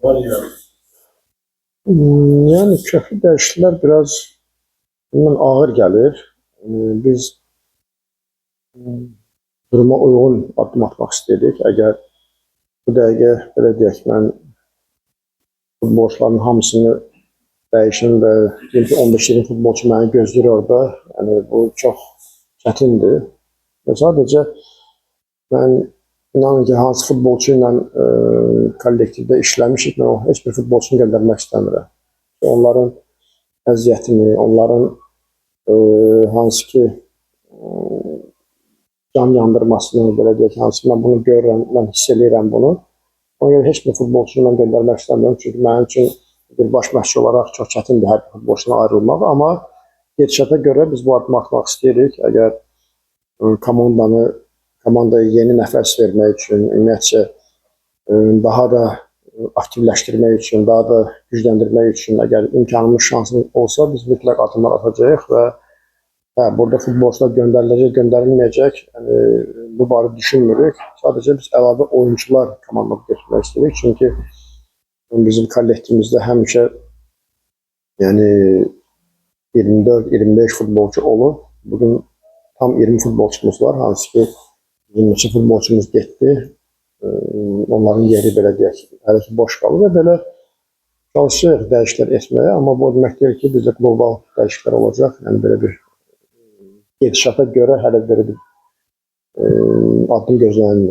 Var ya. Yani köklü dəyişikliklər biraz bundan ağır gəlir. Biz duruma uyğun addım atmaq istəyirik. Əgər bu dəqiqə belə deyək, mən futbolçuların hamısını dəyişim və deyim ki, 15-20 futbolçu məni gözləyir orada. Yəni bu çox çətindir. Və sadəcə mən inanın ki, hansı futbolçu ilə kollektivdə işləmişik, mən o heç bir futbolçunu göndərmək istəmirəm. Onların əziyyətini, onların hansı ki can yandırmasını, belə deyək, hansı ki mən bunu görürəm, mən hiss edirəm bunu. Ona görə heç bir futbolçunu mən göndərmək istəmirəm. Çünki mənim üçün bir baş məşqçi olaraq çox çətindir hər bir futbolçudan ayrılmaq. Amma gedişata görə biz bu addımı atmaq istəyirik. Əgər komandaya yeni nəfəs vermək üçün, ümumiyyətcə daha da aktivləşdirmək üçün, daha da gücləndirmək üçün əgər imkanımız, şansımız olsa, biz mütləq addımlar atacağıq və burada futbolçular göndəriləcək, göndərilməyəcək, yəni bu barədə düşünmürük. Sadəcə biz əlavə oyuncular komandaya götürmək istəyirik. Çünki bizim kollektivimizdə həmişə yəni 24-25 futbolçu olur. Bugün tam 20 futbolçumuz var, hansı ki bizim neçə futbolçumuz getdi. Onların yeri belə deyək, hələ ki boş qalır və belə çalışırıq dəyişikliklər etməyə, amma bu demək deyil ki, bizdə qlobal dəyişikliklər olacaq. Yəni belə bir gedişata görə hələ belə bir addım gözlənilmir.